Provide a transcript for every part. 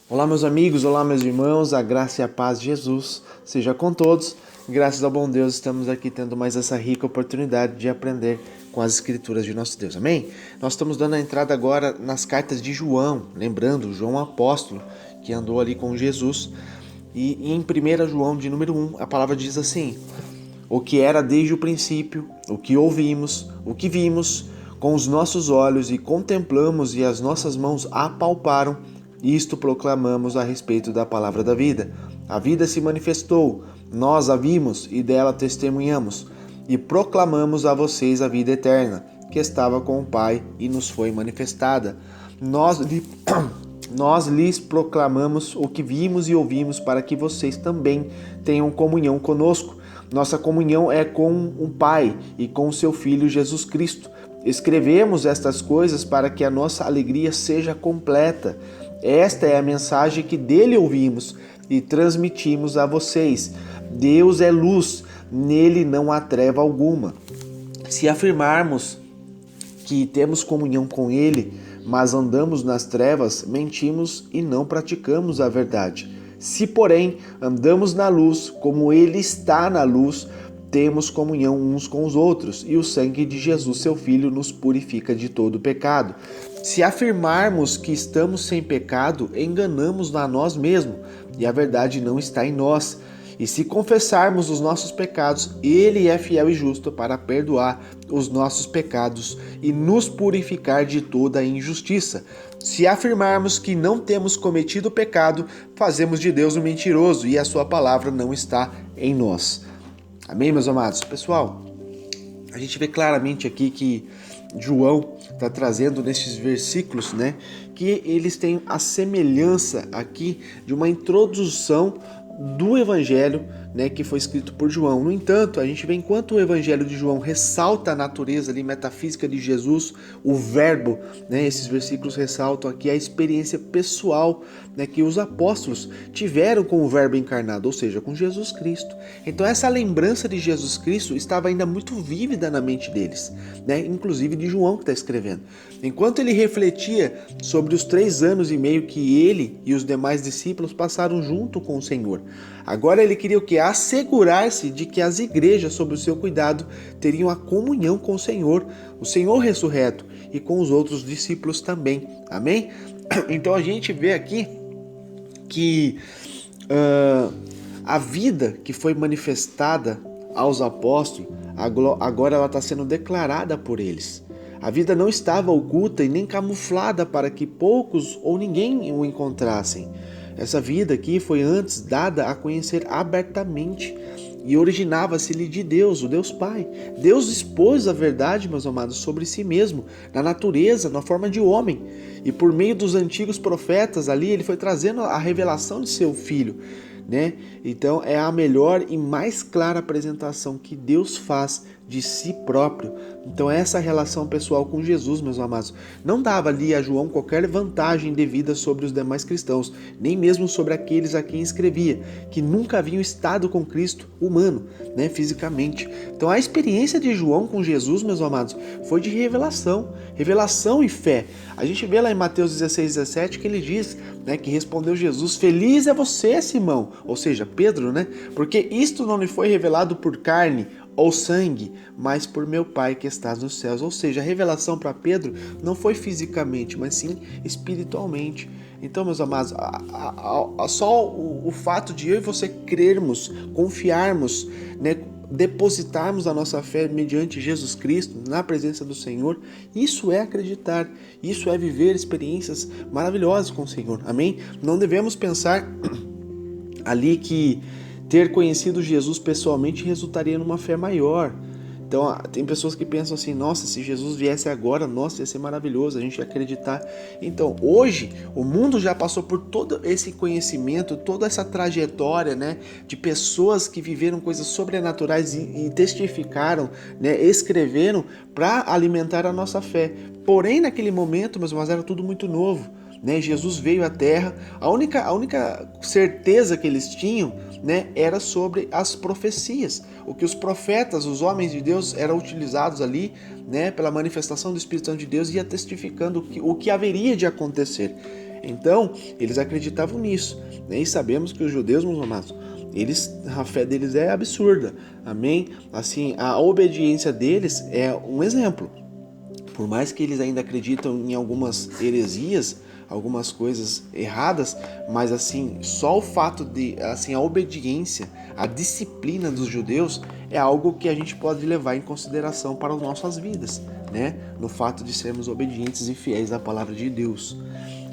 Olá, meus amigos, olá, meus irmãos, a graça e a paz de Jesus seja com todos. Graças ao bom Deus, estamos aqui tendo mais essa rica oportunidade de aprender com as Escrituras de nosso Deus, amém? Nós estamos dando a entrada agora nas cartas de João, lembrando, João apóstolo, que andou ali com Jesus. E em 1 João, de número 1, a palavra diz assim: o que era desde o princípio, o que ouvimos, o que vimos com os nossos olhos e contemplamos e as nossas mãos apalparam, isto proclamamos a respeito da palavra da vida. A vida se manifestou, nós a vimos e dela testemunhamos, e proclamamos a vocês a vida eterna, que estava com o Pai e nos foi manifestada. Nós lhes proclamamos o que vimos e ouvimos para que vocês também tenham comunhão conosco. Nossa comunhão é com o Pai e com o seu Filho Jesus Cristo. Escrevemos estas coisas para que a nossa alegria seja completa. Esta é a mensagem que dele ouvimos e transmitimos a vocês. Deus é luz, nele não há treva alguma. Se afirmarmos que temos comunhão com ele, mas andamos nas trevas, mentimos e não praticamos a verdade. Se, porém, andamos na luz, como ele está na luz, temos comunhão uns com os outros, e o sangue de Jesus, seu Filho, nos purifica de todo pecado. Se afirmarmos que estamos sem pecado, enganamos a nós mesmos, e a verdade não está em nós. E se confessarmos os nossos pecados, ele é fiel e justo para perdoar os nossos pecados e nos purificar de toda a injustiça. Se afirmarmos que não temos cometido pecado, fazemos de Deus um mentiroso e a sua palavra não está em nós. Amém, meus amados? Pessoal, a gente vê claramente aqui que João está trazendo nesses versículos, né, que eles têm a semelhança aqui de uma introdução do Evangelho, né, que foi escrito por João. No entanto, a gente vê enquanto o Evangelho de João ressalta a natureza ali, metafísica de Jesus, o verbo, né, esses versículos ressaltam aqui a experiência pessoal, né, que os apóstolos tiveram com o verbo encarnado, ou seja, com Jesus Cristo. Então essa lembrança de Jesus Cristo estava ainda muito vívida na mente deles, né, inclusive de João que está escrevendo. Enquanto ele refletia sobre os 3 anos e meio que ele e os demais discípulos passaram junto com o Senhor, agora ele queria o que? Assegurar-se de que as igrejas sob o seu cuidado teriam a comunhão com o Senhor ressurreto, e com os outros discípulos também. Amém? Então a gente vê aqui que a vida que foi manifestada aos apóstolos, agora ela está sendo declarada por eles. A vida não estava oculta e nem camuflada para que poucos ou ninguém o encontrassem. Essa vida aqui foi antes dada a conhecer abertamente e originava-se-lhe de Deus, o Deus Pai. Deus expôs a verdade, meus amados, sobre si mesmo, na natureza, na forma de homem. E por meio dos antigos profetas ali, ele foi trazendo a revelação de seu Filho, né? Então é a melhor e mais clara apresentação que Deus faz de si próprio. Então essa relação pessoal com Jesus, meus amados, não dava ali a João qualquer vantagem devida sobre os demais cristãos, nem mesmo sobre aqueles a quem escrevia, que nunca haviam estado com Cristo humano, né, fisicamente. Então a experiência de João com Jesus, meus amados, foi de revelação e fé. A gente vê lá em Mateus 16:17 que ele diz, né, que respondeu Jesus: feliz é você, Simão, ou seja, Pedro, né, porque isto não lhe foi revelado por carne ou sangue, mas por meu Pai que estás nos céus. Ou seja, a revelação para Pedro não foi fisicamente, mas sim espiritualmente. Então, meus amados, só o fato de eu e você crermos, confiarmos, né, depositarmos a nossa fé mediante Jesus Cristo, na presença do Senhor, isso é acreditar, isso é viver experiências maravilhosas com o Senhor, amém? Não devemos pensar ali que ter conhecido Jesus pessoalmente resultaria numa fé maior. Então, tem pessoas que pensam assim: nossa, se Jesus viesse agora, nossa, ia ser maravilhoso, a gente ia acreditar. Então, hoje, o mundo já passou por todo esse conhecimento, toda essa trajetória, né, de pessoas que viveram coisas sobrenaturais e testificaram, né, escreveram para alimentar a nossa fé. Porém, naquele momento, meus irmãos, era tudo muito novo. Né? Jesus veio à Terra, a única certeza que eles tinham, né, era sobre as profecias, o que os profetas, os homens de Deus, eram utilizados ali, né, pela manifestação do Espírito Santo de Deus, ia testificando o que haveria de acontecer. Então, eles acreditavam nisso, né? E sabemos que os judeus, meus amados, a fé deles é absurda, amém? Assim, a obediência deles é um exemplo. Por mais que eles ainda acreditam em algumas heresias, algumas coisas erradas, mas assim, só o fato de, assim, a obediência, a disciplina dos judeus é algo que a gente pode levar em consideração para as nossas vidas, né? No fato de sermos obedientes e fiéis à palavra de Deus.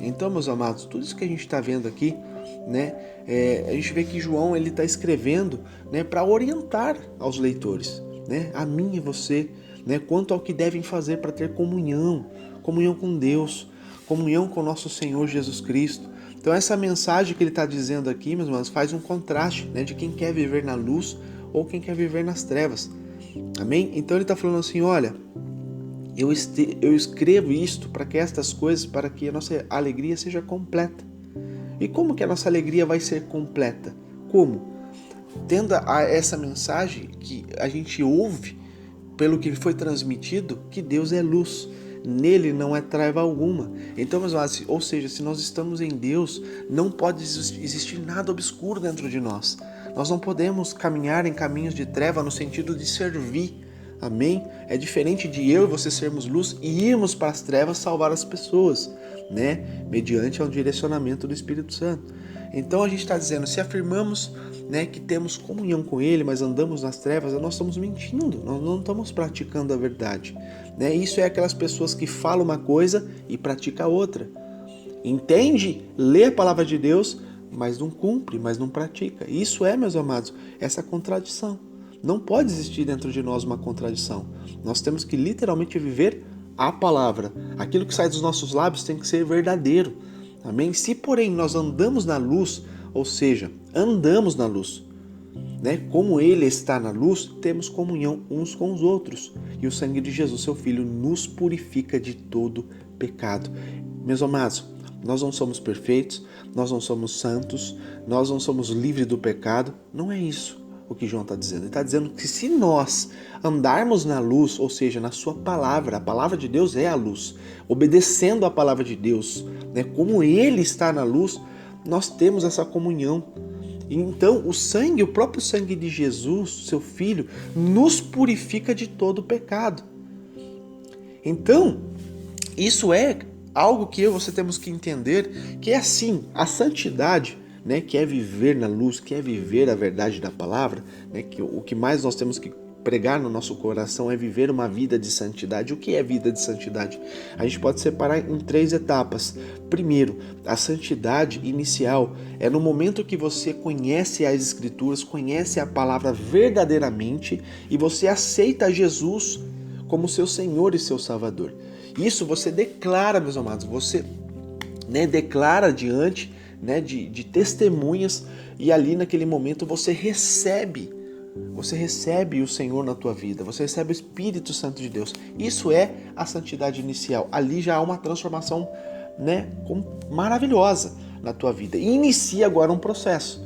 Então, meus amados, tudo isso que a gente está vendo aqui, né? A gente vê que João ele está escrevendo, né, para orientar aos leitores, né? A mim e você, né? Quanto ao que devem fazer para ter comunhão com Deus, comunhão com nosso Senhor Jesus Cristo. Então essa mensagem que ele está dizendo aqui, meus irmãos, faz um contraste, né, de quem quer viver na luz ou quem quer viver nas trevas. Amém? Então ele está falando assim, olha, eu escrevo isto para que estas coisas, para que a nossa alegria seja completa. E como que a nossa alegria vai ser completa? Como? Tendo essa mensagem que a gente ouve, pelo que foi transmitido, que Deus é luz. Nele não é treva alguma. Então, meus amados, ou seja, se nós estamos em Deus, não pode existir nada obscuro dentro de nós. Nós não podemos caminhar em caminhos de treva no sentido de servir. Amém? É diferente de eu e você sermos luz e irmos para as trevas salvar as pessoas, né? Mediante ao direcionamento do Espírito Santo. Então a gente está dizendo, se afirmamos, né, que temos comunhão com Ele, mas andamos nas trevas, nós estamos mentindo, nós não estamos praticando a verdade, né? Isso é aquelas pessoas que falam uma coisa e praticam outra. Entende? Lê a palavra de Deus, mas não cumpre, mas não pratica. Isso é, meus amados, essa contradição. Não pode existir dentro de nós uma contradição. Nós temos que literalmente viver a palavra. Aquilo que sai dos nossos lábios tem que ser verdadeiro. Amém? Se, porém, nós andamos na luz, ou seja, andamos na luz, né? Como Ele está na luz, temos comunhão uns com os outros. E o sangue de Jesus, seu Filho, nos purifica de todo pecado. Meus amados, nós não somos perfeitos, nós não somos santos, nós não somos livres do pecado. Não é isso o que João está dizendo. Ele está dizendo que se nós andarmos na luz, ou seja, na sua palavra, a palavra de Deus é a luz, obedecendo a palavra de Deus, né, como Ele está na luz, nós temos essa comunhão. Então, o próprio sangue de Jesus, seu Filho, nos purifica de todo pecado. Então, isso é algo que eu e você temos que entender, que é assim, a santidade, né, que é viver na luz, que é viver a verdade da palavra, né, que o que mais nós temos que pregar no nosso coração é viver uma vida de santidade. O que é vida de santidade? A gente pode separar em 3 etapas. Primeiro, a santidade inicial é no momento que você conhece as Escrituras, conhece a palavra verdadeiramente e você aceita Jesus como seu Senhor e seu Salvador. Isso você declara, meus amados, você, né, declara diante, né, de testemunhas, e ali naquele momento você recebe o Senhor na tua vida, você recebe o Espírito Santo de Deus. Isso é a santidade inicial. Ali já há uma transformação, né, maravilhosa na tua vida. E inicia agora um processo.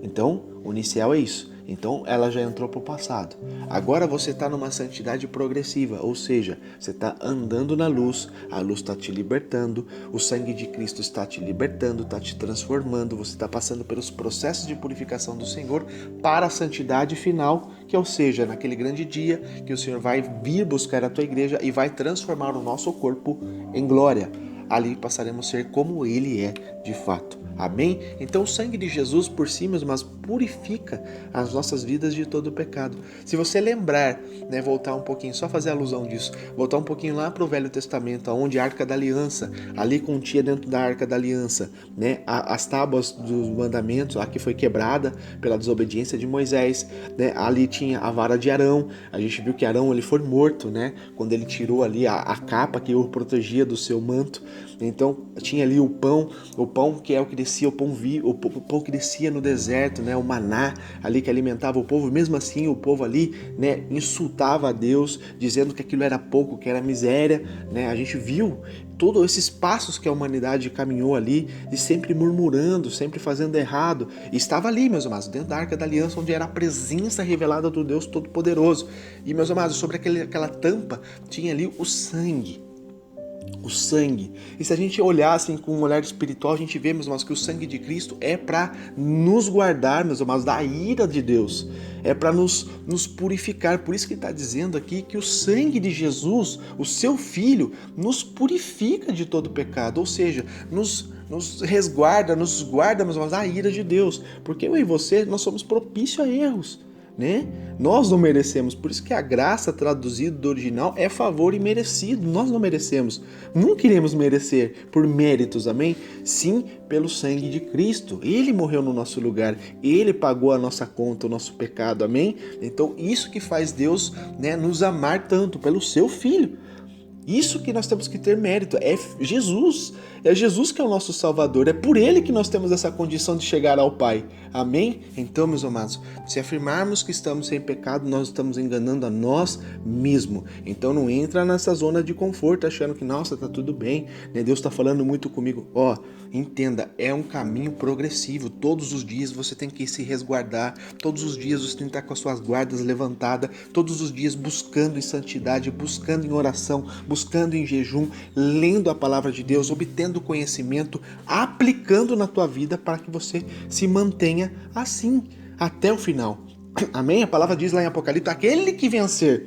Então, o inicial é isso. Então, ela já entrou para o passado. Agora você está numa santidade progressiva, ou seja, você está andando na luz, a luz está te libertando, o sangue de Cristo está te libertando, está te transformando, você está passando pelos processos de purificação do Senhor para a santidade final, que ou seja, naquele grande dia que o Senhor vai vir buscar a tua igreja e vai transformar o nosso corpo em glória. Ali passaremos a ser como Ele é de fato. Amém? Então o sangue de Jesus por si, mas purifica as nossas vidas de todo o pecado. Se você lembrar, né, voltar um pouquinho, só fazer alusão disso, voltar um pouquinho lá para o Velho Testamento, onde a Arca da Aliança, ali continha dentro da Arca da Aliança, né, as tábuas dos mandamentos, a que foi quebrada pela desobediência de Moisés, né, ali tinha a vara de Arão, a gente viu que Arão ele foi morto, né, quando ele tirou ali a capa que o protegia do seu manto. Então tinha ali o pão que é o que descia, o pão que descia no deserto, né, o maná ali que alimentava o povo. Mesmo assim o povo ali, né, insultava a Deus, dizendo que aquilo era pouco, que era miséria, né? A gente viu todos esses passos que a humanidade caminhou ali, de sempre murmurando, sempre fazendo errado, e estava ali, meus amados, dentro da Arca da Aliança, onde era a presença revelada do Deus Todo-Poderoso. E, meus amados, sobre aquela tampa tinha ali o sangue. o sangue. E se a gente olhar assim com um olhar espiritual, a gente vê, meus irmãos, que o sangue de Cristo é para nos guardar, meus irmãos, da ira de Deus. É para nos purificar. Por isso que ele está dizendo aqui que o sangue de Jesus, o seu Filho, nos purifica de todo pecado. Ou seja, nos resguarda, nos guarda, meus irmãos, da ira de Deus. Porque eu e você, nós somos propícios a erros, né? Nós não merecemos, por isso que a graça traduzida do original é favor imerecido. Nós não merecemos, não queremos merecer por méritos, amém? Sim, pelo sangue de Cristo. Ele morreu no nosso lugar, ele pagou a nossa conta, o nosso pecado, amém? Então isso que faz Deus, né, nos amar tanto, pelo seu Filho. Isso que nós temos que ter mérito, é Jesus que é o nosso Salvador, é por Ele que nós temos essa condição de chegar ao Pai, amém? Então, meus amados, se afirmarmos que estamos sem pecado, nós estamos enganando a nós mesmos, então não entra nessa zona de conforto achando que, nossa, tá tudo bem, né? Deus está falando muito comigo, entenda, é um caminho progressivo, todos os dias você tem que se resguardar, todos os dias você tem que estar com as suas guardas levantadas, todos os dias buscando em santidade, buscando em oração, buscando em jejum, lendo a palavra de Deus, obtendo conhecimento, aplicando na tua vida para que você se mantenha assim até o final. Amém? A palavra diz lá em Apocalipse, aquele que vencer,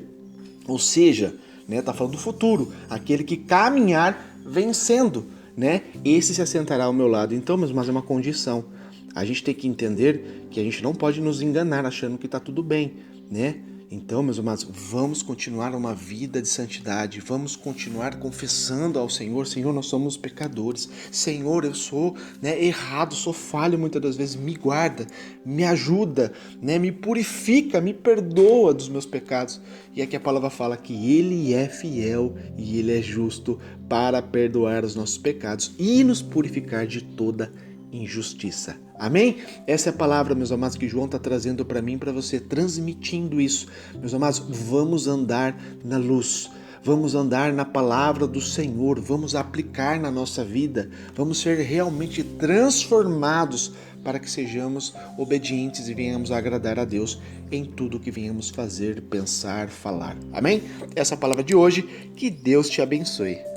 ou seja, né, tá falando do futuro, aquele que caminhar vencendo, né, esse se assentará ao meu lado. Então, meus irmãos, é uma condição. A gente tem que entender que a gente não pode nos enganar achando que está tudo bem, né? Então, meus amados, vamos continuar uma vida de santidade, vamos continuar confessando ao Senhor, Senhor, nós somos pecadores, Senhor, eu sou, né, errado, sou falho muitas das vezes, me guarda, me ajuda, né, me purifica, me perdoa dos meus pecados. E aqui a palavra fala que Ele é fiel e Ele é justo para perdoar os nossos pecados e nos purificar de toda injustiça. Amém? Essa é a palavra, meus amados, que João está trazendo para mim, para você, transmitindo isso. Meus amados, vamos andar na luz, vamos andar na palavra do Senhor, vamos aplicar na nossa vida, vamos ser realmente transformados para que sejamos obedientes e venhamos a agradar a Deus em tudo que venhamos fazer, pensar, falar. Amém? Essa é a palavra de hoje, que Deus te abençoe.